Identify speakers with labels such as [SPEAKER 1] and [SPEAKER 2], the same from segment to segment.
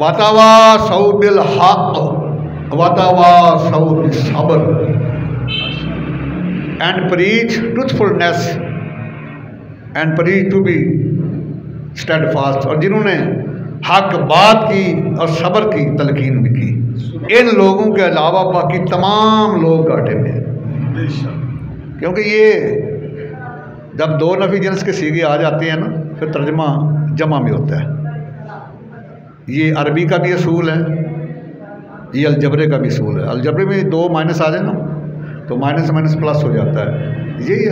[SPEAKER 1] وَتَوَاصَوْا بِالْحَقِّ وَتَوَاصَوْا بِالصَّبْرِ, and preach truthfulness and preach to be steadfast. اور جنہوں نے حق بات کی اور صبر کی تلقین بھی کی. ان لوگوں کے علاوہ باقی تمام لوگ گھاٹے میں ہیں، کیونکہ یہ جب دو نفی جنس کے سیغے آ جاتے ہیں نا پھر ترجمہ جمع میں ہوتا ہے. یہ عربی کا بھی اصول ہے، یہ الجبرے کا بھی اصول ہے. الجبرے میں دو مائنس آ جائے نا تو مائنس مائنس پلس ہو جاتا ہے. یہی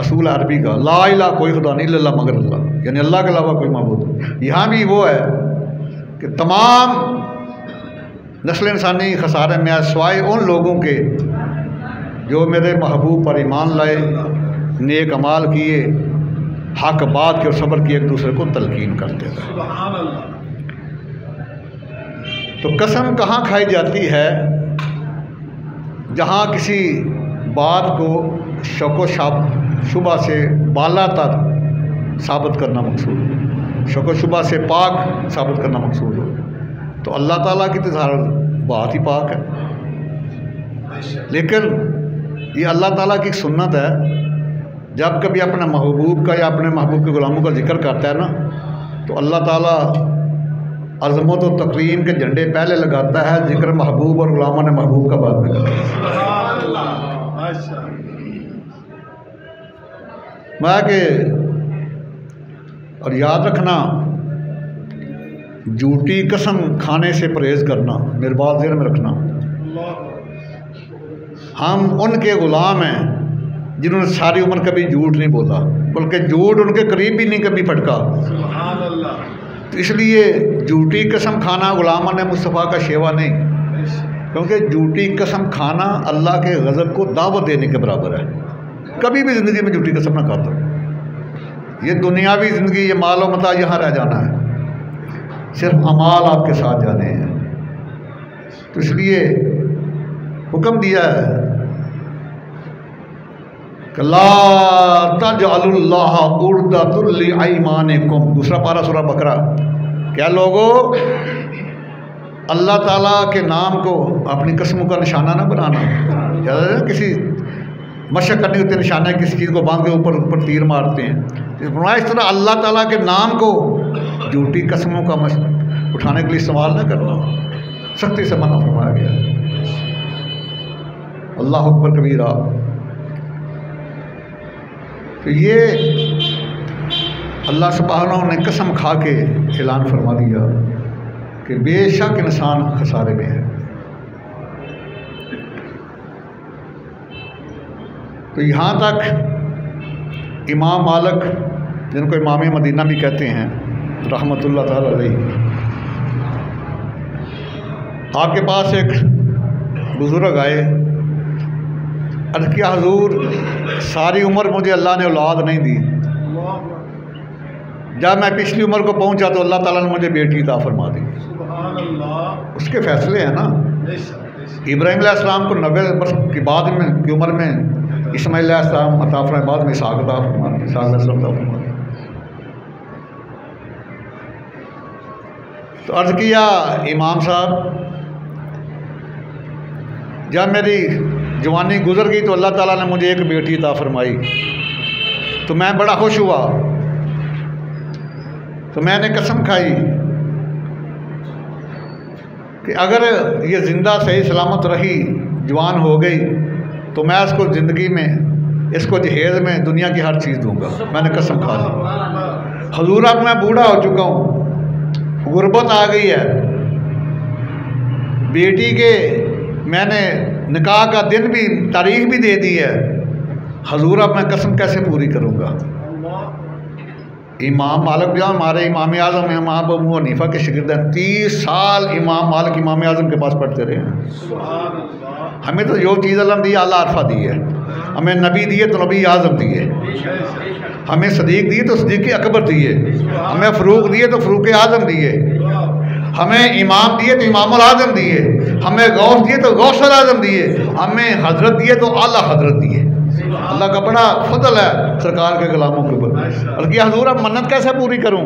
[SPEAKER 1] اصول عربی کا، لا الہ کوئی خدا نہیں الا اللہ مگر اللہ، یعنی اللہ کے علاوہ کوئی معبود نہیں. یہاں بھی وہ ہے کہ تمام نسل انسانی خسارے میں سوائے ان لوگوں کے جو میرے محبوب پر ایمان لائے، نیک اعمال کیے، حق بات کے اور صبر کی، ایک دوسرے کو تلقین کرتے تھے. تو قسم کہاں کھائی جاتی ہے؟ جہاں کسی بات کو شک و شبہ سے بالا تر ثابت کرنا مقصود ہو، شک و شبہ سے پاک ثابت کرنا مقصود ہو. تو اللہ تعالیٰ کی تو بات ہی پاک ہے. لیکن یہ اللہ تعالیٰ کی ایک سنت ہے، جب کبھی اپنے محبوب کا یا اپنے محبوب کے غلاموں کا ذکر کرتا ہے نا تو اللہ تعالیٰ عظمت و تکریم کے جھنڈے پہلے لگاتا ہے، ذکر محبوب اور غلاموں نے محبوب کا بعد میں کرتا ہے. میں کہ اور یاد رکھنا، جھوٹی قسم کھانے سے پرہیز کرنا. میرے بات ذہن میں رکھنا، ہم ان کے غلام ہیں جنہوں نے ساری عمر کبھی جھوٹ نہیں بولا، بلکہ جھوٹ ان کے قریب بھی نہیں کبھی پھٹکا. تو اس لیے جھوٹی قسم کھانا غلامہ نے مصطفیٰ کا شیوا نہیں، کیونکہ جھوٹی قسم کھانا اللہ کے غضب کو دعوت دینے کے برابر ہے. کبھی بھی زندگی میں جھوٹی قسم نہ کھاتا. یہ دنیاوی زندگی، یہ مال و متاع یہاں رہ جانا ہے، صرف اعمال آپ کے ساتھ جانے ہیں. تو اس لیے حکم دیا ہے کہ لا تجعلوا اللہ عرضۃ لایمانکم. دوسرا پارہ سورہ بقرہ. کیا لوگوں، اللہ تعالیٰ کے نام کو اپنی قسموں کا نشانہ نہ بنانا. کسی مشق کرنی ہوتی ہے نشانہ، کسی چیز کو باندھ کے اوپر تیر مارتے ہیں. اس طرح اللہ تعالیٰ کے نام کو جھوٹی قسموں کا اٹھانے کے لیے استعمال نہ کرنا، سختی سے منع فرمایا گیا. اللہ اکبر کبیرہ. تو یہ اللہ سبحانہ نے قسم کھا کے اعلان فرما دیا کہ بے شک انسان خسارے میں ہے. تو یہاں تک امام مالک، جن کو امام مدینہ بھی کہتے ہیں رحمۃ اللہ تعالی علیہ، آپ کے پاس ایک بزرگ آئے، عرض کیا حضور ساری عمر مجھے اللہ نے اولاد نہیں دی، جب میں پچھلی عمر کو پہنچا تو اللہ تعالیٰ نے مجھے بیٹی عطا فرما دی. اس کے فیصلے ہیں نا. ابراہیم علیہ السلام کو 90 برس کی بعد میں کی عمر میں اسماعیل علیہ السلام عطا فرمائے، بعد میں اسحاق عطا فرمائے، اسحاق علیہ السلام عطا فرمائے. تو عرض کیا امام صاحب جب میری جوانی گزر گئی تو اللہ تعالیٰ نے مجھے ایک بیٹی عطا فرمائی، تو میں بڑا خوش ہوا. تو میں نے قسم کھائی کہ اگر یہ زندہ صحیح سلامت رہی، جوان ہو گئی، تو میں اس کو زندگی میں، اس کو جہیز میں دنیا کی ہر چیز دوں گا. میں نے قسم کھا لی. حضور اب میں بوڑھا ہو چکا ہوں، غربت آ گئی ہے، بیٹی کے میں نے نکاح کا دن بھی، تاریخ بھی دے دی ہے، حضور اب میں قسم کیسے پوری کروں گا. امام مالک جو ہمارے امام اعظم ہیں، امام ابو حنیفہ کے شاگرد ہیں، 30 سال امام مالک امام اعظم کے پاس پڑھتے رہے ہیں. ہمیں تو جو چیز اللہ نے دی اعلیٰ عرفہ دی ہے، ہمیں نبی دیے تو نبی اعظم دیے، ہمیں صدیق دیے تو صدیق اکبر دیے، ہمیں فروق دیے تو فروق اعظم دیے، ہمیں امام دیے تو امام الاعظم دیے، ہمیں غوث دیے تو غوث الاعظم دیے، ہمیں حضرت دیے تو اعلیٰ حضرت دیے. اللہ کا بڑا فضل ہے سرکار کے غلاموں کے اوپر. بلکہ حضور اب منت کیسے پوری کروں؟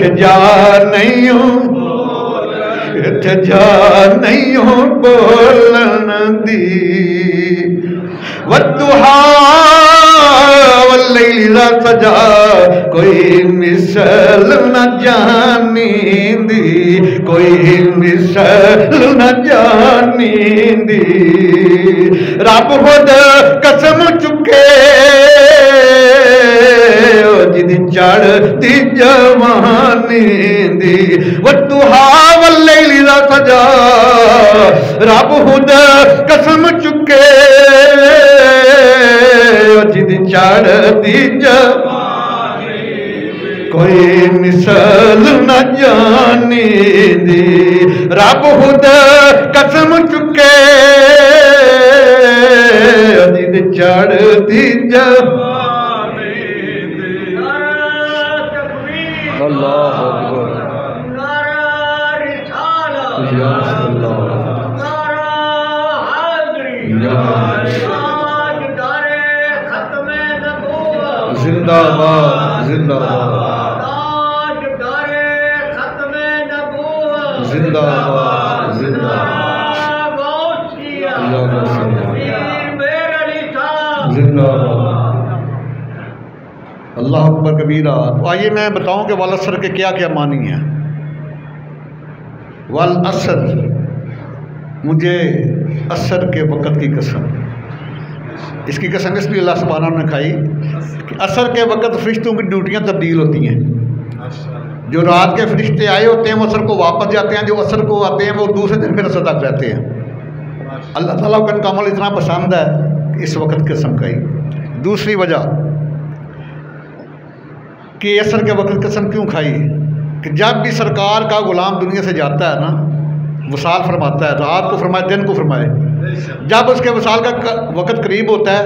[SPEAKER 1] اتھے جا نہیں ہوں اتھے جا نہیں ہوں بولن دی والضحا واللیل اذا سجا کوئی مثل نہ جانی دی کوئی مثل نہ جانی دی رب خود قسم چکے جدی چڑھ دی جوانی دی والضحا واللیل اذا سجا رب خود قسم چکے جدی چڑھ دی جوانی کوئی مثل نہ جانی دی رب خود قسم چکے جدی چڑھ دی جوانی اللہ اکبر یا اللہ زندہ باد زندہ باد زندہ باد زندہ زندہ باد اللہ اکبر کبیرہ۔ تو آئیے میں بتاؤں کہ والعصر کے کیا کیا معنی ہیں۔ والعصر، مجھے عصر کے وقت کی قسم، اس کی قسم اس لیے اللہ سبحانہ نے کھائی کہ عصر کے وقت فرشتوں کی ڈیوٹیاں تبدیل ہوتی ہیں۔ جو رات کے فرشتے آئے ہوتے ہیں وہ عصر کو واپس جاتے ہیں، جو عصر کو آتے ہیں وہ دوسرے دن پھر عصر تک رہتے ہیں۔ اللہ تعالیٰ کو ان کا عمل اتنا پسند ہے کہ اس وقت قسم کھائی۔ دوسری وجہ کہ عصر کے وقت قسم کیوں کھائی کہ جب بھی سرکار کا غلام دنیا سے جاتا ہے نا، وصال فرماتا ہے، رات کو فرمائے دن کو فرمائے، جب اس کے وصال کا وقت قریب ہوتا ہے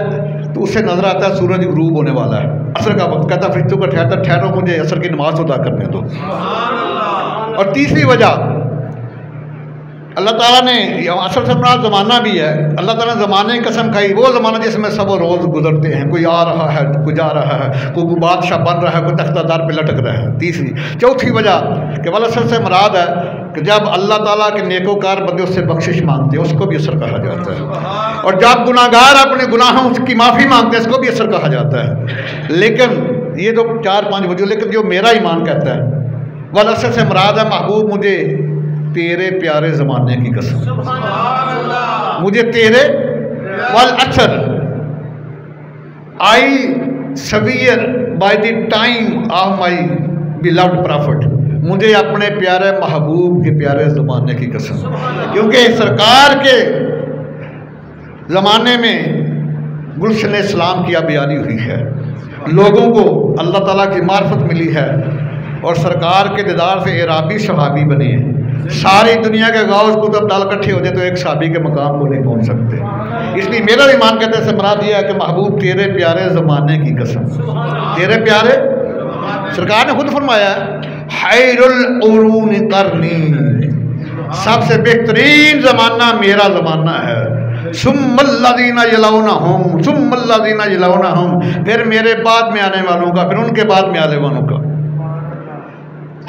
[SPEAKER 1] تو اسے نظر آتا ہے سورج غروب ہونے والا ہے، عصر کا وقت، کہتا فرشتوں کو ٹھہرتا ٹھہرو مجھے عصر کی نماز ادا کرنے دو۔ اور تیسری وجہ اللہ تعالیٰ نے عصر سے مراد زمانہ بھی ہے، اللہ تعالیٰ نے زمانے کی قسم کھائی، وہ زمانہ جس میں سب روز گزرتے ہیں، کوئی آ رہا ہے کوئی جا رہا ہے، کوئی بادشاہ بن رہا ہے کوئی تختہ دار پہ لٹک رہا ہے۔ تیسری چوتھی وجہ کہ والعصر سے مراد ہے کہ جب اللہ تعالیٰ کے نیکوکار بندے اس سے بخشش مانگتے ہیں اس کو بھی عصر کہا جاتا ہے، اور جب گناہ گار اپنے گناہوں کی معافی مانگتے ہیں اس کو بھی عصر کہا جاتا ہے۔ لیکن یہ تو 4-5 وجہ، لیکن جو میرا ایمان کہتا ہے والعصر سے مراد ہے محبوب مجھے تیرے پیارے زمانے کی قسم، مجھے تیرے والعصر I swear by the time of my beloved prophet، مجھے اپنے پیارے محبوب کے پیارے زمانے کی قسم، کیونکہ سرکار کے زمانے میں گلشن اسلام کی آبیاری ہوئی ہے، لوگوں کو اللہ تعالیٰ کی معرفت ملی ہے، اور سرکار کے دیدار سے عرابی صحابی بنے ہیں۔ ساری دنیا کے غوث کتب دال اکٹھے ہو جائے تو ایک صحابی کے مقام کو نہیں پہنچ سکتے۔ اس لیے میرا ایمان کہتے ہیں مراد یہ ہے کہ محبوب تیرے پیارے زمانے کی قسم، تیرے پیارے، سرکار نے خود فرمایا خیر القرون قرنی، سب سے بہترین زمانہ میرا زمانہ ہے، ثم الذین یلونہم ثم الذین یلونہم، پھر میرے بعد میں آنے والوں کا، پھر ان کے بعد میں آنے والوں کا۔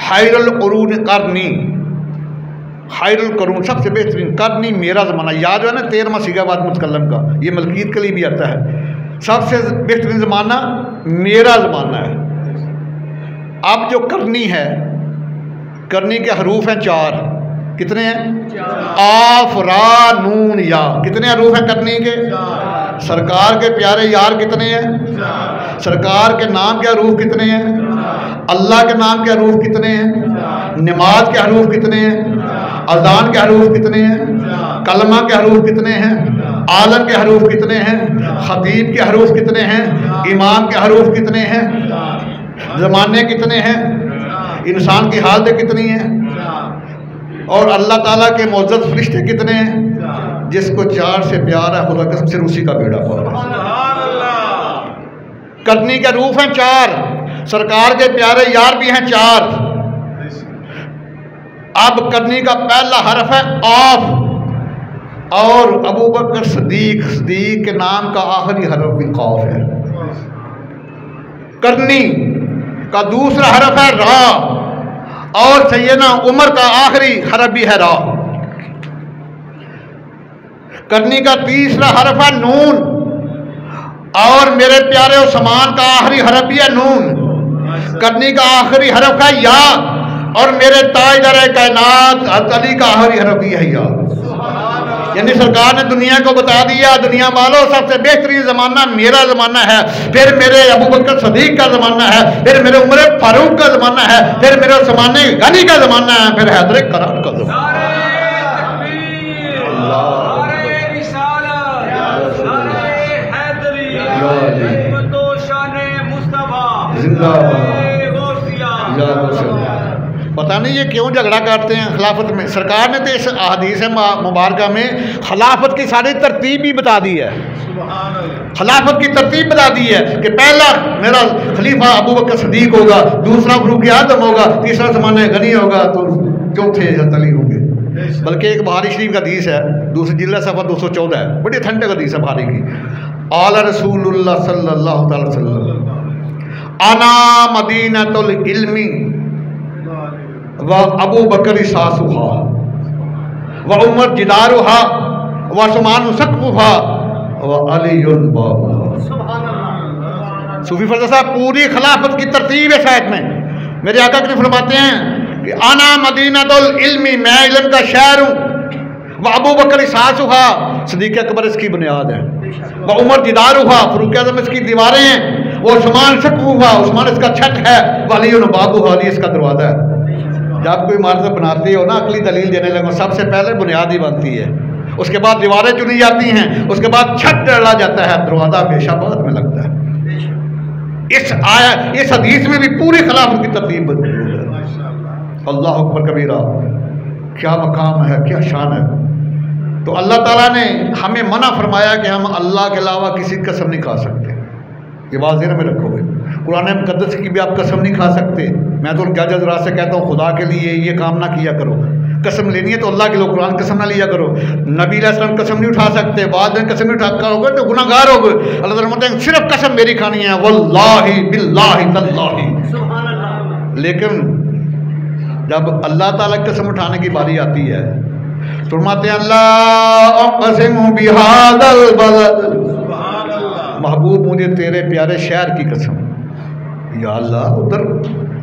[SPEAKER 1] خیر القرون قرنی، خیر القرون سب سے بہترین، قرنی میرا زمانہ، یاد جو ہے نا 13واں صیغہ بعد متکلم کا، یہ ملکیت کے لیے بھی آتا ہے، سب سے بہترین زمانہ میرا زمانہ ہے۔ اب جو کرنی ہے، کرنی کے حروف ہیں 4، کتنے ہیں؟ آف را نون یا، کتنے حروف ہیں کرنی کے؟ سرکار کے پیارے یار کتنے ہیں؟ سرکار کے نام کے حروف کتنے ہیں؟ اللہ کے نام کے حروف کتنے ہیں؟ نماز کے حروف کتنے ہیں؟ اذان کے حروف کتنے ہیں؟ کلمہ کے حروف کتنے ہیں؟ آلن کے حروف کتنے ہیں؟ خطیب کے حروف کتنے ہیں؟ امام کے حروف کتنے ہیں؟ زمانے کتنے ہیں؟ انسان کی حالتیں کتنی ہیں؟ اور اللہ تعالیٰ کے معزز فرشتے کتنے ہیں؟ جس کو 4 سے پیار ہے خدا قسم سے اسی کا بیڑا پار ہے۔ کرنی کے حروف ہیں 4، سرکار کے پیارے یار بھی ہیں 4۔ اب کرنی کا پہلا حرف ہے آف، اور ابو بکر صدیق کے نام کا آخری حرف بھی قاف ہے۔ کرنی کا دوسرا حرف ہے را، اور سیدنا عمر کا آخری حرف بھی ہے را. کرنی کا تیسرا حرف ہے نون، اور میرے پیارے عثمان کا آخری حرف بھی ہے نون. کرنی کا آخری حرف ہے یا، اور میرے تاجدار کائنات علی کا آخری حرف بھی ہے یا. یعنی سرکار نے دنیا کو بتا دیا، دنیا والوں سب سے بہترین زمانہ میرا زمانہ ہے، پھر میرے ابو بکر صدیق کا زمانہ ہے، پھر میرے عمر فاروق کا زمانہ ہے، پھر میرے عثمان غنی کا زمانہ ہے، پھر حیدر کرار کا زمانہ ہے. پتہ نہیں یہ کیوں جھگڑا کرتے ہیں خلافت میں. سرکار نے تو اس احادیث مبارکہ میں خلافت کی ساری ترتیب بھی بتا دی ہے. خلافت کی ترتیب بتا دی ہے کہ پہلا میرا خلیفہ ابو بکر صدیق ہوگا، دوسرا فاروق اعظم ہوگا، تیسرا عثمان غنی ہوگا، تو چوتھے حضرت علی ہوں گے. بلکہ ایک بخاری شریف کا حدیث ہے، دوسری جلد صفحہ 214 ہے، بڑی ٹھنڈک حدیث ہے بخاری کی. قال رسول اللہ صلی اللہ تعالی وسلم انا مدینۃ العلم و ابو بکر ساسھا و عمر جدارھا و عثمان سقفھا و علی بابھا. صوفی فرزا صاحب پوری خلافت کی ترتیب ہے شاید میں. میرے آقا کریم فرماتے ہیں کہ انا مدینۃ العلم، میں علم کا شہر ہوں، وہ ابو بکر ساسھا، صدیق اکبر اس کی بنیاد ہے، وہ عمر جدارھا، فاروق اعظم اس کی دیواریں ہیں، وہ عثمان سقفھا، عثمان اس کا چھت ہے، وہ علی بابھا، علی اس کا دروازہ ہے. جب کوئی عمارت بناتی ہو نا، عقلی دلیل دینے لگو، سب سے پہلے بنیاد ہی بنتی ہے، اس کے بعد دیواریں چنی جاتی ہیں، اس کے بعد چھت ڈالا جاتا ہے، دروازہ ہمیشہ بعد میں لگتا ہے. اس حدیث میں بھی پوری خلافت کی ترتیب موجود ہے. اللہ اکبر کبیرہ، کیا مقام ہے، کیا شان ہے. تو اللہ تعالیٰ نے ہمیں منع فرمایا کہ ہم اللہ کے علاوہ کسی کی قسم نہیں کھا سکتے. یہ بات ذہن میں رکھو گے. قرآن مقدس کی بھی آپ قسم نہیں کھا سکتے. میں تو جج رات سے کہتا ہوں خدا کے لیے یہ کام نہ کیا کرو. قسم لینی ہے تو اللہ کے لوگ قرآن قسم نہ لیا کرو. نبی علیہ السلام قسم نہیں اٹھا سکتے، بعد میں قسم نہیں اٹھا ہوگا تو گناہ گار ہوگے. اللہ تعالیٰ فرماتے ہیں صرف قسم میری کھانی ہے، واللہ باللہ تاللہ. لیکن جب اللہ تعالیٰ کی قسم اٹھانے کی باری آتی ہے فرماتے ہیں اللہ اقسم بہذا البلد، محبوب مجھے تیرے پیارے شہر کی قسم. یا اللہ، ادھر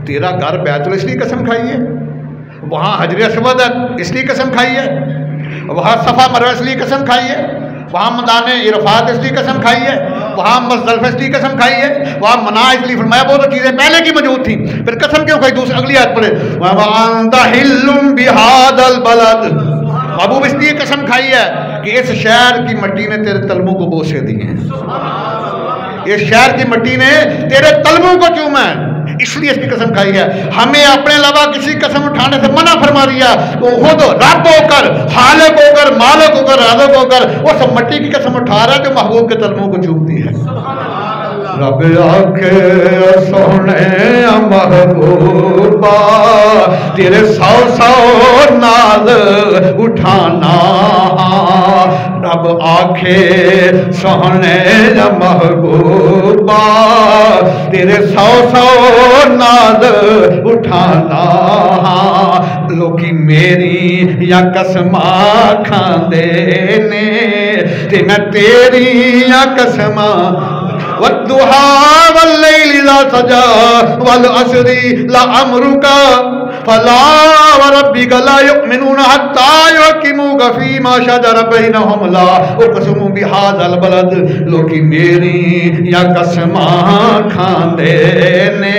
[SPEAKER 1] تیرا گھر بیت اللہ اس لیے قسم کھائی ہے، وہاں حجر اسود ہے اس لیے قسم کھائی ہے، وہاں صفا مروہ اس لیے قسم کھائی ہے، وہاں میدان عرفات اس لیے قسم کھائی ہے، وہاں مزدلفہ اس لیے قسم کھائی ہے، وہاں منا اس لیے فرمایا. بہت چیزیں پہلے کی موجود تھیں، پھر قسم کیوں کھائی؟ دوسری اگلی آیت پڑھے وَأَنْتَ حِلٌّ بِهَذَا الْبَلَدِ. محبوب اس لیے قسم کھائی ہے کہ اس شہر کی مٹی نے تیرے تلموں کو بوسے دیے ہیں، اس شہر کی مٹی نے تیرے تلموں کو چوما ہے، اس لیے اس کی قسم کھائی ہے. ہمیں اپنے علاوہ کسی قسم اٹھانے سے منع فرما دیا. تو خود رب ہو کر، خالق ہو کر، مالک ہو کر، رازق ہو کر اس مٹی کی قسم اٹھا رہا ہے جو محبوب کے تلموں کو چومتی ہے. رب آکھے سونے محبوبا تیرے سو سو ناز اٹھانا، رب آکھے سونے محبوبا تیرے سو سو ناز اٹھانا. لوکی میری یا قسماں کھاندے نے تے میں تیری یا قسماں والضحى والليل إذا سجى والعصر لعمرك فلا وربك لا يؤمنون حتى يحكموك فيما شجر بينهم لا اقسم بهذا البلد. لوکی میری یا قسماں کھاندے نے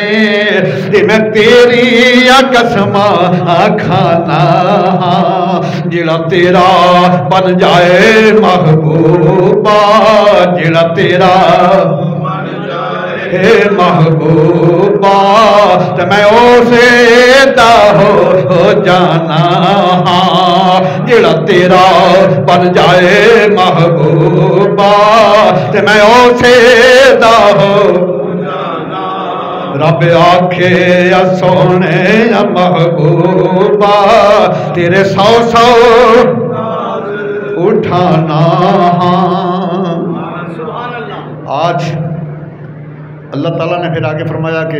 [SPEAKER 1] تے میں تیری یا قسماں کھانا. جڑا تیرا بن جائے محبوبا، جڑا تیرا محبوبا تو میں اسے دا ہو جانا. جڑا تیرا بن جائے محبوبا تو میں اسے دا ہو جانا. رب آکھے یا سونے یا محبوبا تیرے سو سو اٹھانا. آج اللہ تعالیٰ نے پھر آگے فرمایا کہ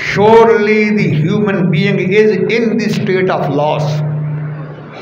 [SPEAKER 1] Surely the human being is in the state of loss,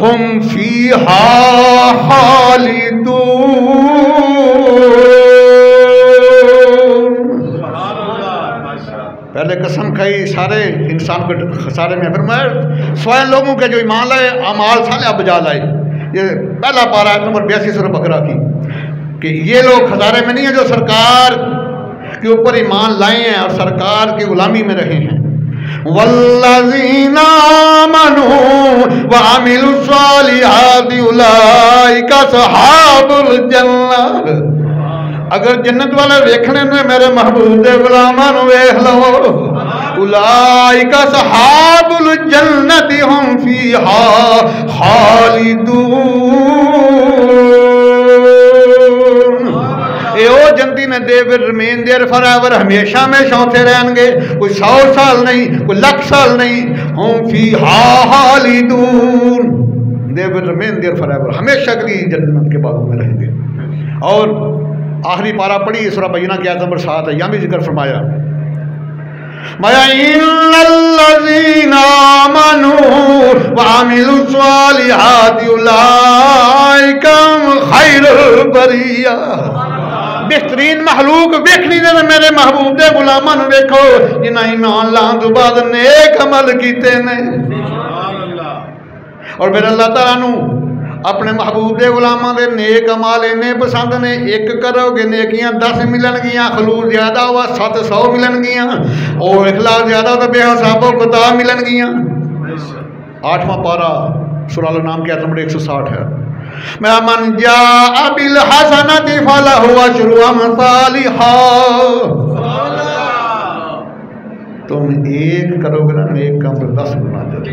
[SPEAKER 1] ہم فیہا خالدون۔ پہلے قسم کھائی سارے انسان کو خسارے میں، فرمایا سوائے لوگوں کے جو ایمان لائے اعمال صالحہ بجا لائے۔ یہ پہلا پارہ آیت نمبر 82 سورہ بقرہ کی، کہ یہ لوگ خسارے میں نہیں ہیں جو سرکار کے اوپر ایمان لائے ہیں اور سرکار کی غلامی میں رہے ہیں۔ والذین آمنوا وعملوا الصالحات اولئک اصحاب الجنہ۔ اگر جنت والے ویکھنے نے میرے محبوب دے غلاماں نو ویکھ لو، اولئک اصحاب الجنۃ ہم فیہا خالدون۔ اے او جنتی نے دے ول رمین دیر فار ایور، ہمیشہ ہمیشہ ہوتے رہیں گے، کوئی 100 سال نہیں، کوئی 1,00,000 سال نہیں۔ ہم فیہا خالدون، دے ول رمین دیر فار ایور، ہمیشہ کے لیے جنت کے باغوں میں رہیں گے۔ اور آخری پارہ پڑھی سورہ بینہ کی آیت نمبر 7 ہے، یہاں بھی ذکر فرمایا ان الذین آمنوا وعملوا الصالحات اولئک هم خیر البریہ۔ بہترین مخلوق ویکھنی دے میرے محبوب دے غلاماں نوں ویکھو جنہاں ایمان لان تو بعد نیک عمل کیتے نے۔ اور پھر اللہ تعالیٰ نوں اپنے محبوب دے غلاماں دے نیک عمال انہیں پسند نے، ایک کرو گے نیکیاں 10 ملن گیاں، خلوص زیادہ ہوا 700 ملن گیاں، اور اخلاص زیادہ تو بے حساب و کتاب ملن گیاں۔ 8واں پارہ سورہ الانعام کی آیت نمبر 160 ہے۔ من جاء بالحسنۃ فلہ عشر امثالھا۔ تم ایک کرو گے نا نیک کام پر 10 گنا جاتے۔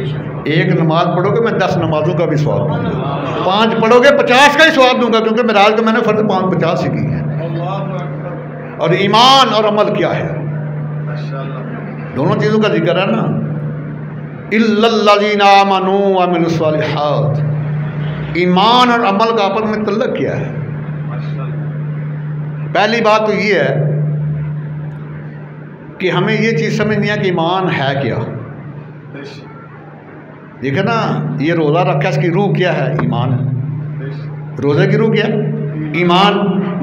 [SPEAKER 1] ایک نماز پڑھو گے میں 10 نمازوں کا بھی ثواب دوں گا، 5 پڑھو گے 50 کا ہی ثواب دوں گا، کیونکہ میراج کا میں نے فرض 50 ہی کی ہے۔ اور ایمان اور عمل کیا ہے؟ دونوں چیزوں کا ذکر ہے نا، الا الذین آمنوا وعملوا الصالحات۔ ایمان اور عمل کا آپس میں تعلق کیا ہے؟ پہلی بات تو یہ ہے کہ ہمیں یہ چیز سمجھنی ہے کہ ایمان ہے کیا۔ دیکھیں نا، یہ روزہ رکھا اس کی روح کیا ہے؟ ایمان ہے۔ روزے کی روح کیا ہے؟ ایمان۔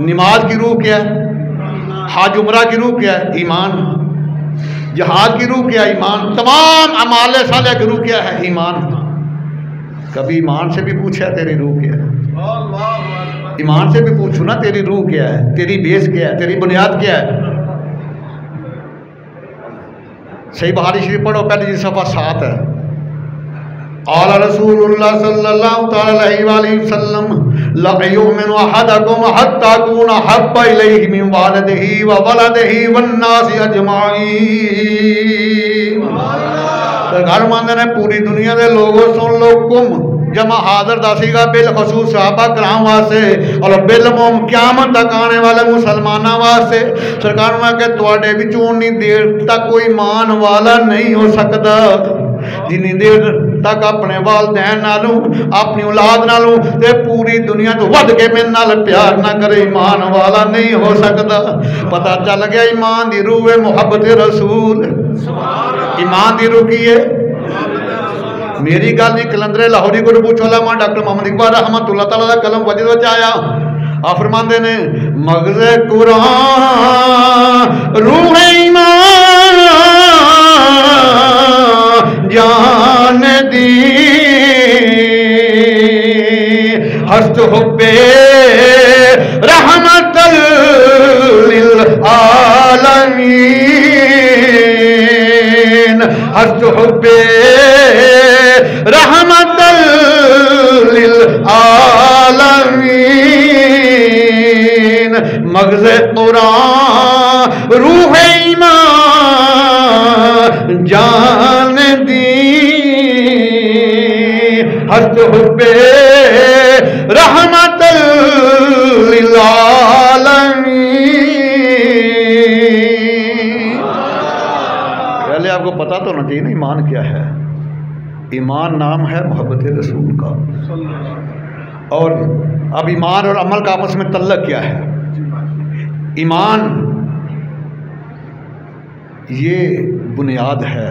[SPEAKER 1] نماز کی روح کیا ہے؟ حج عمرہ کی روح کیا ہے؟ ایمان۔ جہاد کی روح کیا ہے؟ ایمان۔ تمام اعمال صالحہ کی روح کیا ہے؟ ایمان۔ کبھی ایمان سے بھی پوچھا تیری روح کیا ہے؟ ایمان سے بھی پوچھو نا تیری روح کیا ہے، تیری بیس کیا ہے، تیری بنیاد کیا ہے؟ صحیح بخاری شریف پڑھو، پہلی جی صفحہ 7 ہے۔ قال رسول اللہ صلی اللہ علیہ وآلہ وسلم لا یؤمن احدکم حتی اکون احب الیہ من والدہ وولدہ والناس اجمعین۔ سرکار ماندے نے پوری دنیا دے لوگوں سن لو، کم جمع حاضر داسی گا بالخصوص صحابہ کرام واسطے اور بالعموم قیامت تک آنے والے مسلمانوں واسطے۔ سرکار میں کہ تواڈے وچوں انی دیر تک کوئی ایمان والا نہیں ہو سکتا جنی دیر تک اپنے والدین نالوں اپنی اولاد نالوں تے پوری دنیا تو ود کے میرے نال پیار نہ کرے، ایمان والا نہیں ہو سکتا۔ پتہ چل گیا ایمان دی روح ہے محبت رسول۔ ایمان دی روح کی ہے؟ میری گل نہیں، کلندر لاہوری کو پوچھو، علامہ ڈاکٹر محمد اقبال رحمۃ اللہ تعالیٰ کا قلم وجد وچ آیا، آپ فرماندے نے مغز قرآن روح ایمان جان دی ہست حب رحمت للعالمین، ہست حب رحمت للعالمین۔ مغز قرآن روح ایمان جان دی ہست حب رحمت للعالمین۔ پہلے آپ کو پتا تو ہونا چاہیے نا ایمان کیا ہے۔ ایمان نام ہے محبت رسول کا۔ اور اب ایمان اور عمل کا آپس میں تعلق کیا ہے؟ ایمان یہ بنیاد ہے،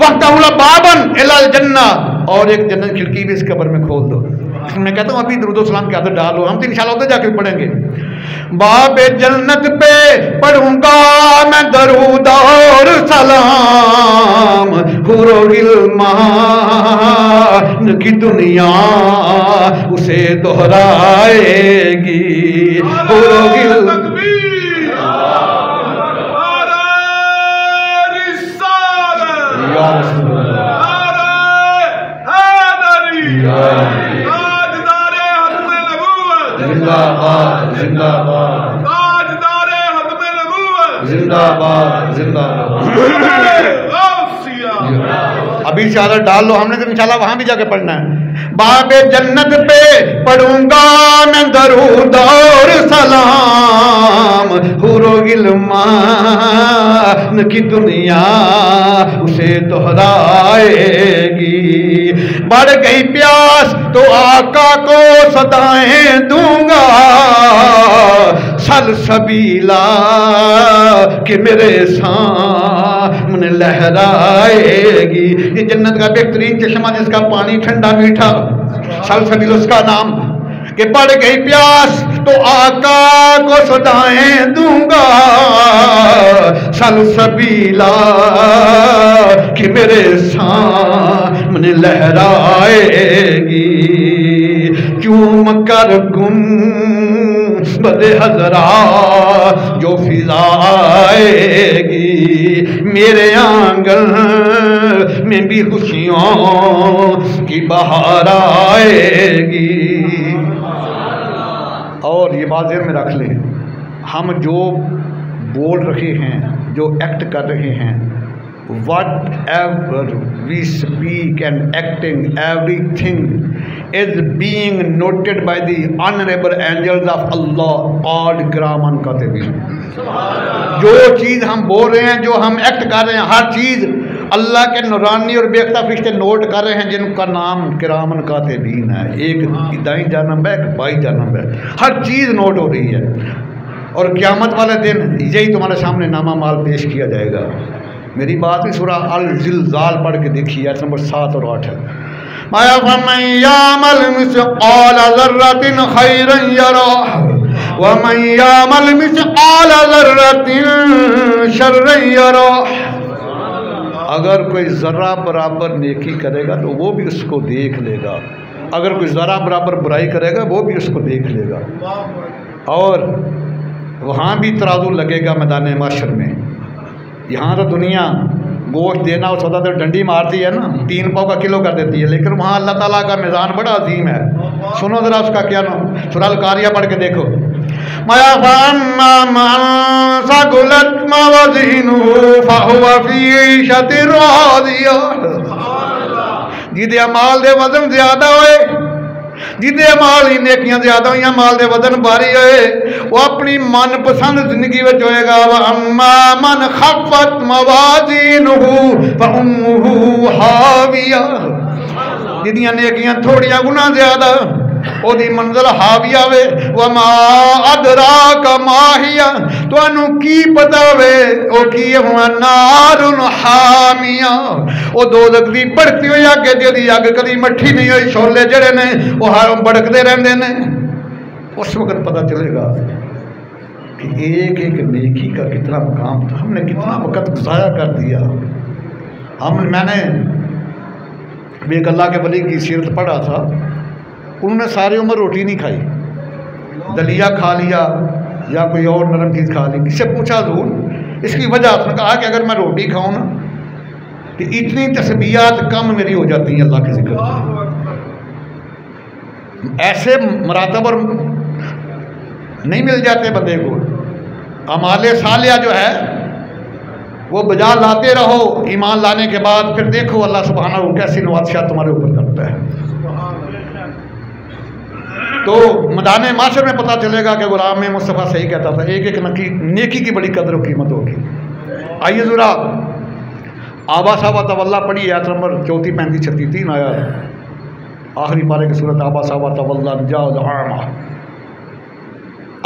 [SPEAKER 1] وَفْتَحُوا بَابًا إِلَى الْجَنَّةِ، اور ایک جنت کھڑکی بھی اس قبر میں کھول دو. میں کہتا ہوں ابھی درود و سلام کی عادت ڈالو، ہم تو انشاءاللہ ادھر جا کے پڑھیں گے. باب جنت پہ پڑھوں گا میں درود اور سلام، حور و غلمان کی دنیا اسے دہرائے گی. حور و غلمان زندہ باد زندہ باد زندہ باد زندہ باد. ابھی اشارہ ڈال لو، ہم نے تو انشاءاللہ وہاں بھی جا کے پڑھنا ہے. باب جنت پہ پڑھوں گا میں درود اور سلام، حور و غلمان کی دنیا اسے دہرائے گی. بڑھ گئی پیاس تو آقا کو صدائیں دوں گا، سلسبیلا کہ میرے سامنے لہرائے گی. یہ جنت کا بہترین چشمہ جس کا پانی ٹھنڈا میٹھا، سلسبیل اس کا نام. کہ بڑھ گئی پیاس تو آقا کو صدائیں دوں گا، سلسبیلا کہ میرے سامنے لہرائے گی. چوم کر گنبد حضرا جو فضا آئے گی، میرے آنگن میں بھی خوشیوں کی بہار آئے گی. اور یہ بات ذہن میں رکھ لیں، ہم جو بول رہے ہیں، جو ایکٹ کر رہے ہیں، whatever we speak and acting, everything is being noted by the honorable angels of Allah, called Kiraman Katibin. جو چیز ہم بول رہے ہیں، جو ہم ایکٹ کر رہے ہیں، ہر چیز اللہ کے نورانی اور بے اختلاف فرشتے نوٹ کر رہے ہیں، جن کا نام کرامن کاتبین ہے. ایک دائیں جانب ہے، ایک بائیں جانب ہے، ہر چیز نوٹ ہو رہی ہے. اور قیامت والے دن یہی تمہارے سامنے نامہ مال پیش کیا جائے گا. میری بات بھی سورہ الزلزال پڑھ کے دیکھیے، آیت نمبر 7 اور 8 ہے. مایا فمن یعمل مثقال ذرۃ خیرا یرہ ومن یعمل مثقال ذرۃ شرا یرہ. اگر کوئی ذرہ برابر نیکی کرے گا تو وہ بھی اس کو دیکھ لے گا، اگر کوئی ذرہ برابر برائی کرے گا وہ بھی اس کو دیکھ لے گا. اور وہاں بھی ترازو لگے گا میدان محشر میں. یہاں تو دنیا گوشت دینا اور سودا تو ڈنڈی مارتی ہے نا، 3 پاؤ کا کلو کر دیتی ہے، لیکن وہاں اللہ تعالیٰ کا میزان بڑا عظیم ہے. سنو ذرا اس کا کیا نام، سورہ القاریہ پڑھ کے دیکھو. مَا فَأَمَّا مَن ثَقُلَتْ مَوَازِينُهُ فَهُوَ فِي عِيشَةٍ رَاضِيَةٍ. جہدے اعمال دے وزن زیادہ ہوئے، جہدے اعمال ہی نیکیاں زیادہ ہوئی، مال دے وزن بھاری ہوئے، وہ اپنی من پسند زندگی وچ ہوئے گا. وَأَمَّا مَنْ خَفَّتْ مَوَازِينُهُ فَأُمُّهُ ہَاوِيَةٌ. جہدیاں نیکیاں تھوڑیاں گناہ زیادہ، او دی منزل حاویہ وے. وما ادراک ما ہی، تو انو کی پتا وے او کی ہوا نار حامیہ، او دوزخ دی بڑھتی ہوئی اگ جدی اگ کدی مٹھی نہیں ہوئی، شولے جڑے نے وہ ہر بڑکتے رہندے نے. اس وقت پتہ چلے گا کہ ایک ایک نیکی کا کتنا مقام تھا، ہم نے کتنا وقت ضائع کر دیا. میں نے ایک اللہ کے ولی کی سیرت پڑھا تھا، انہوں نے ساری عمر روٹی نہیں کھائی، دلیا کھا لیا یا کوئی اور نرم چیز کھا لی. کس سے پوچھا ضرور اس کی وجہ، اس نے کہا کہ اگر میں روٹی کھاؤں نا کہ اتنی تسبیحات کم میری ہو جاتی ہیں اللہ کے ذکر سے. ایسے مراتب اور نہیں مل جاتے بندے کو. اعمال صالحہ جو ہے وہ بجا لاتے رہو، ایمان لانے کے بعد پھر دیکھو اللہ سبحانہ وہ کیسی نوازشات تمہارے اوپر کرتا ہے. تو میدان معاشر میں پتہ چلے گا کہ غلام مصطفیٰ صحیح کہتا تھا، ایک ایک نیکی کی بڑی قدر و قیمت ہوگی. آئیے ذرا آبا صاحبہ طولہ پڑھی، آیت نمبر 34 35 36 3 آیات آخری پارے کی صورت. آبا صاحبہ طولہ جاء العامہ.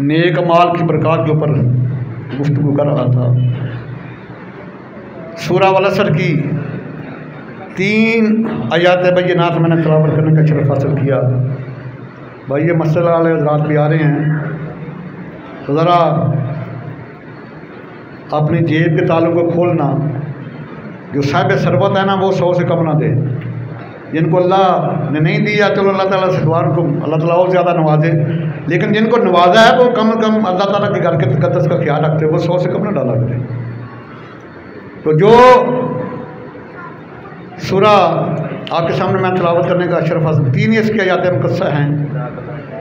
[SPEAKER 1] نیک مال کی برکات کے اوپر گفتگو کر رہا تھا۔ سورہ والعصر کی 3 آیات بینات میں نے تلاوت کرنے کا شرف حاصل کیا۔ بھائی یہ مسئلہ والے حضرات بھی آ رہے ہیں تو ذرا اپنی جیب کے تالوں کو کھولنا، جو صاحب ثروت ہے نا وہ 100 سے کم نہ دے، جن کو اللہ نے نہیں دیا چلو اللہ تعالیٰ سے دعا کو اللہ تعالیٰ اور زیادہ نوازے، لیکن جن کو نوازا ہے وہ کم کم اللہ تعالیٰ کے گھر کے تقدس کا خیال رکھتے وہ 100 سے کم نہ ڈالا کرے۔ تو جو سورہ آپ کے سامنے میں تلاوت کرنے کا شرف حاصل، 3 اس کی آیات مقدسہ ہیں،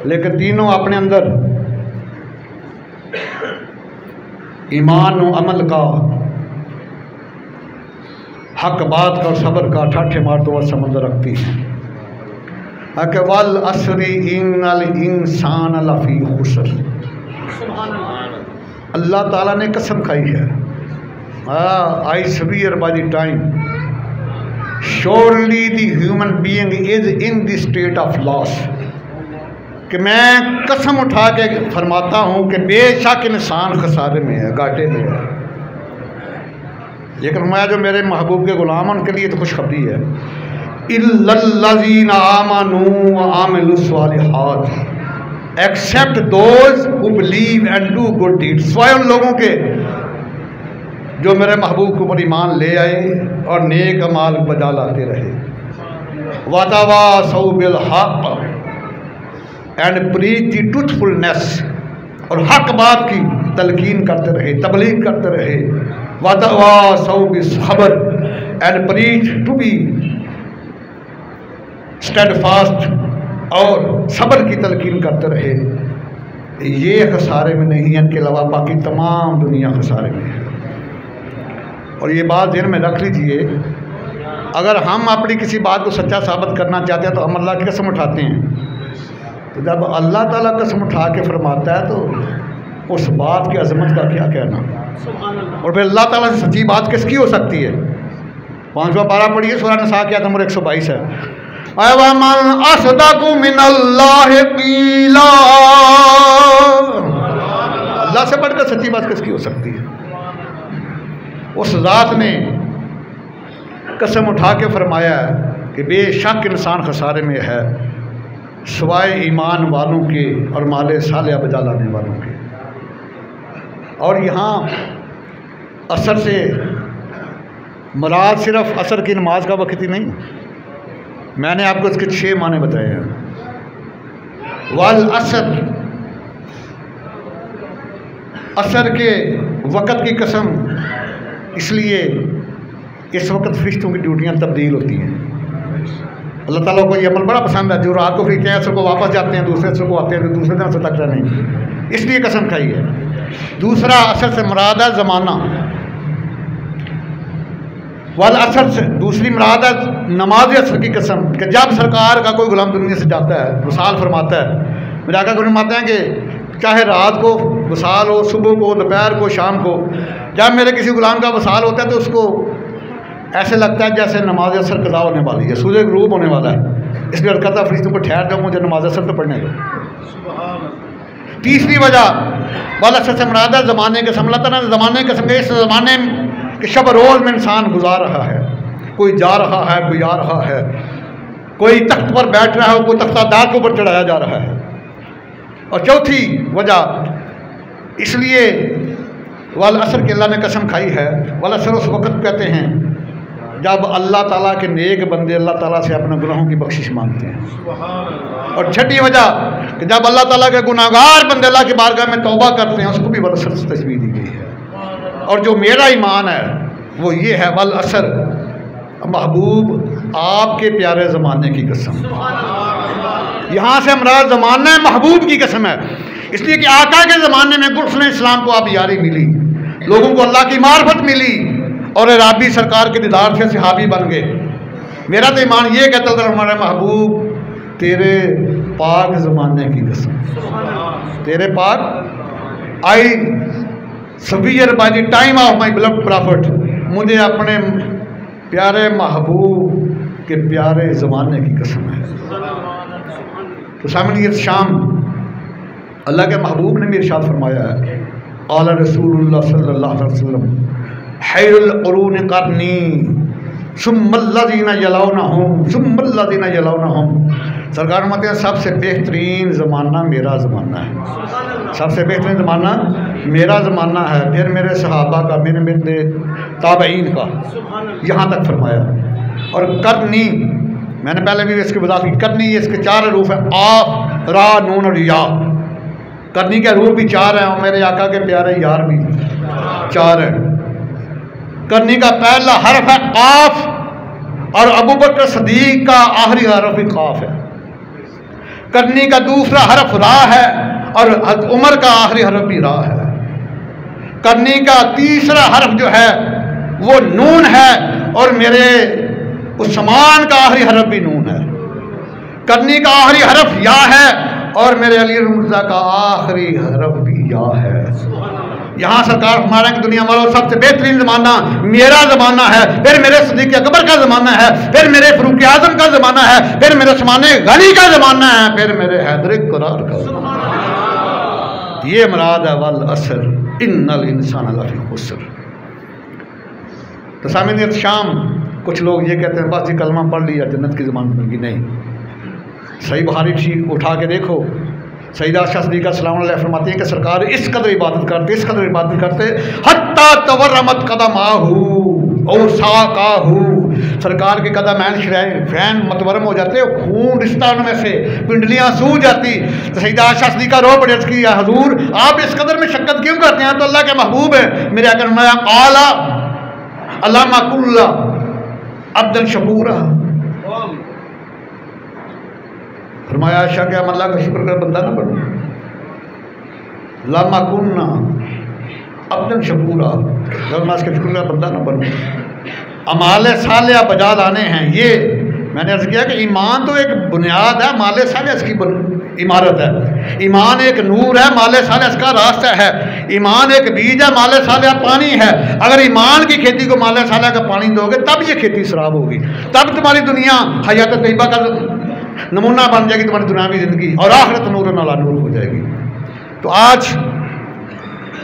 [SPEAKER 1] لیکن تینوں اپنے اندر ایمان و عمل کا، حق بات کا اور صبر کا ٹھاٹھے مارتے ہوا سمندر رکھتی ہیں۔ کہ والعصر ان الانسان لفی خسر، اللہ تعالیٰ نے قسم کھائی ہے، I swear by the time surely the human being is in the state of loss، کہ میں قسم اٹھا کے فرماتا ہوں کہ بے شک انسان خسارے میں ہے، گھاٹے میں ہے، لیکن فرمایا جو میرے محبوب کے غلام ان کے لیے تو خوشخبری ہے، الا الذین آمنوا وعملوا الصالحات except those who believe and do good deeds، سوائے ان لوگوں کے جو میرے محبوب کے اوپر ایمان لے آئے اور نیک اعمال بجا لاتے رہے، وتواصوا بالحق اینڈ پریچ دی ٹروتھفلنس، اور حق بات کی تلقین کرتے رہے، تبلیغ کرتے رہے، وتواصوا بالصبر اینڈ پریچ ٹو بی اسٹیڈفاسٹ، اور صبر کی تلقین کرتے رہے، یہ خسارے میں نہیں ہیں، ان کے علاوہ باقی تمام دنیا خسارے میں ہے۔ اور یہ بات ذہن میں رکھ لیجئے، اگر ہم اپنی کسی بات کو سچا ثابت کرنا چاہتے ہیں تو ہم اللہ کی قسم اٹھاتے ہیں، تو جب اللہ تعالیٰ قسم اٹھا کے فرماتا ہے تو اس بات کی عظمت کا کیا کہنا، اور پھر اللہ تعالیٰ سے سچی بات کس کی ہو سکتی ہے۔ 5واں پارہ پڑھیے، سورہ نساء کی آیت نمبر 122 ہے، وَمَنْ أَصْدَقُ مِنَ اللَّهِ قِيلًا، اللہ سے بڑھ کر سچی بات کس کی ہو سکتی ہے۔ اس ذات نے قسم اٹھا کے فرمایا ہے کہ بے شک انسان خسارے میں ہے سوائے ایمان والوں کے اور مال صالح بجا لانے والوں کے۔ اور یہاں عصر سے مراد صرف عصر کی نماز کا وقت ہی نہیں، میں نے آپ کو اس کے 6 معنی بتائے ہیں۔ والعصر، عصر کے وقت کی قسم اس لیے اس وقت فرشتوں کی ڈیوٹیاں تبدیل ہوتی ہیں۔ اللہ تعالیٰ کو یہ عمل بڑا پسند ہے، جو رات کو فرشتے ہیں عصر کو واپس جاتے ہیں، دوسرے عصر کو آتے ہیں، دوسرے دن عصر تک رہنے، اس لیے قسم کھائی ہے۔ دوسرا عصر سے مراد ہے زمانہ، والعصر سے دوسری مراد ہے نماز عصر کی قسم، کہ جب سرکار کا کوئی غلام دنیا سے جاتا ہے، وصال فرماتا ہے، میرے آقا کو فرماتے ہیں کہ چاہے رات کو وصال ہو، صبح کو، دوپہر کو، شام کو، جب میرے کسی غلام کا وصال ہوتا ہے تو اس کو ایسے لگتا ہے جیسے نماز عصر قضا ہونے والی ہے، سورج غروب ہونے والا ہے، اس لیے کہتا ہے فرشتوں کو ٹھہر جاؤ، مجھے نماز عصر تو پڑھنے دو۔ تیسری وجہ والعصر سے مراد ہے زمانے کے قسم، اللہ تعالیٰ نے زمانے کے قسم کے، اس زمانے کے شب روز میں انسان گزار رہا ہے، کوئی جا رہا ہے، کوئی آ رہا ہے، کوئی تخت پر بیٹھ رہا ہے، کوئی تختہ دار کے اوپر چڑھایا جا رہا ہے۔ اور چوتھی وجہ اس لیے والعصر کی اللہ نے قسم کھائی ہے، والعصر اس وقت کہتے ہیں جب اللہ تعالیٰ کے نیک بندے اللہ تعالیٰ سے اپنے گناہوں کی بخشش مانگتے ہیں۔ اور چھٹی وجہ کہ جب اللہ تعالیٰ کے گناہ گار بندے اللہ کی بارگاہ میں توبہ کرتے ہیں، اس کو بھی والعصر سے تشبیہ دی گئی ہے۔ اور جو میرا ایمان ہے وہ یہ ہے، والعصر محبوب آپ کے پیارے زمانے کی قسم، یہاں سے مراد زمانہ محبوب کی قسم ہے، اس لیے کہ آقا کے زمانے میں گلشن اسلام کو آپ یاری ملی، لوگوں کو اللہ کی معرفت ملی، اور رابی سرکار کے دیدار سے صحابی بن گئے۔ میرا تو ایمان یہ کہتا ہے ہمارے محبوب تیرے پاک زمانے کی قسم، تیرے پاک I swear by the time of my beloved prophet, مجھے اپنے پیارے محبوب کے پیارے زمانے کی قسم ہے۔ تو سامنے یہ شام اللہ کے محبوب نے بھی ارشاد فرمایا ہے، قال رسول اللہ صلی اللہ علیہ وسلم خیر القرون قرنی ثم الذین یلونہم ثم الذین یلونہم، سرکار فرماتے ہیں سب سے بہترین زمانہ میرا زمانہ ہے، سب سے بہترین زمانہ میرا زمانہ ہے، پھر میرے صحابہ کا، میرے تابعین کا، یہاں تک فرمایا۔ اور کرنی، میں نے پہلے بھی اس کی وضاحت کی، کرنی اس کے 4 حروف ہیں، آف، را، نون اور یا۔ کرنی کے حروف بھی 4 ہیں اور میرے آقا کے پیارے یار بھی 4 ہیں۔ کرنی کا پہلا حرف ہے قاف، اور ابوبکر صدیق کا آخری حرف بھی قاف ہے۔ کرنی کا دوسرا حرف را ہے، اور عمر کا آخری حرف بھی را ہے۔ کرنی کا تیسرا حرف جو ہے وہ نون ہے، اور میرے عثمان کا آخری حرف بھی نون ہے۔ کرنی کا آخری حرف یا ہے، اور میرے علی مرتضیٰ کا آخری حرف بھی یا ہے۔ یہاں سرکار ہمارا کہ دنیا والوں سب سے بہترین زمانہ میرا زمانہ ہے، پھر میرے صدیق اکبر کا زمانہ ہے، پھر میرے فاروق اعظم کا زمانہ ہے، پھر میرے عثمان غنی کا زمانہ ہے، پھر میرے حیدر قرار کا زمانہ ہے۔ یہ مراد ہے والعصر ان الانسان لفی خسر۔ تو سامعین شام کچھ لوگ یہ کہتے ہیں بس یہ کلمہ پڑھ لیا جنت کی زبان بن گئی، نہیں۔ صحیح بخاری شریف اٹھا کے دیکھو، سیدہ عائشہ صدیقہ سلام اللہ علیہ فرماتی ہیں کہ سرکار اس قدر عبادت کرتے، اس قدر عبادت کرتے، حتیٰ تورمت قدماہ او ساقاہ، سرکار کے قدم عین شریفین متورم ہو جاتے، خون رشتہ ان میں سے، پنڈلیاں سوج جاتی۔ تو سیدہ عائشہ صدیقہ رو پڑی، عرض کی یا حضور آپ اس قدر میں شکت کیوں کرتے ہیں؟ تو اللہ کے محبوب ہیں، میرے آقا نے فرمایا قال اللہم کل عبدا شکورا، فرمایا عائشہ کہ ہم اللہ کا شکر کر بندہ نہ بنوں، لما کننا عبدا شکورا، میں اس کے شکر کا بندہ نہ بنوں۔ اعمال صالحہ بجا لانے ہیں، یہ میں نے عرض کیا کہ ایمان تو ایک بنیاد ہے، اعمال صالحہ اس کی عمارت ہے۔ ایمان ایک نور ہے، اعمال صالحہ اس کا راستہ ہے۔ ایمان ایک بیج ہے، اعمال صالحہ پانی ہے۔ اگر ایمان کی کھیتی کو اعمال صالحہ کا پانی دو گے تب یہ کھیتی سراب ہوگی، تب تمہاری دنیا حیات طیبہ کا نمونہ بن جائے گی، تمہاری دنیاوی زندگی، اور آخرت نور علی نور ہو جائے گی۔ تو آج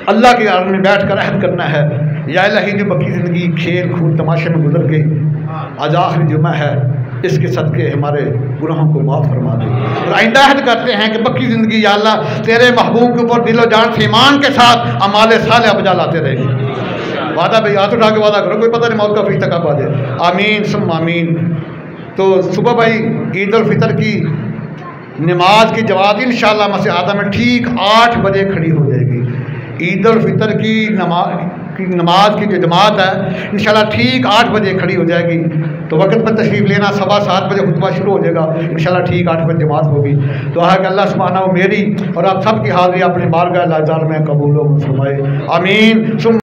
[SPEAKER 1] اللہ کے عالم میں بیٹھ کر عہد کرنا ہے، یا الہی جو بکی زندگی کھیل کھول تماشے میں گزر گئی، آج آخری جمعہ ہے، اس کے صدقے ہمارے گناہوں کو معاف فرما دے، اور آئندہ عہد کرتے ہیں کہ بکی زندگی یا اللہ تیرے محبوب کے اوپر دل و جان سے ایمان کے ساتھ اعمال صالحہ بجا لاتے رہیں گے۔ وعدہ بھائی ہاتھ اٹھا کے وعدہ کرو، کوئی پتہ نہیں موت کا فریق تک آپ آ جائے۔ آمین ثم آمین۔ تو صبح بھائی عید الفطر کی نماز کی جماعت انشاءاللہ مسجد اعظم میں ٹھیک 8 بجے کھڑی ہو جائے گی۔ عید الفطر کی نماز کی جو جماعت ہے انشاءاللہ ٹھیک 8 بجے کھڑی ہو جائے گی، تو وقت پر تشریف لینا، 7:15 بجے خطبہ شروع ہو جائے گا، انشاءاللہ ٹھیک 8 بجے جماعت ہوگی۔ تو ہے کہ اللہ سبحانہ و میری اور آپ سب کی حاضری اپنی بارگاہ اللہ جلال میں قبول و فرمائے، آمین۔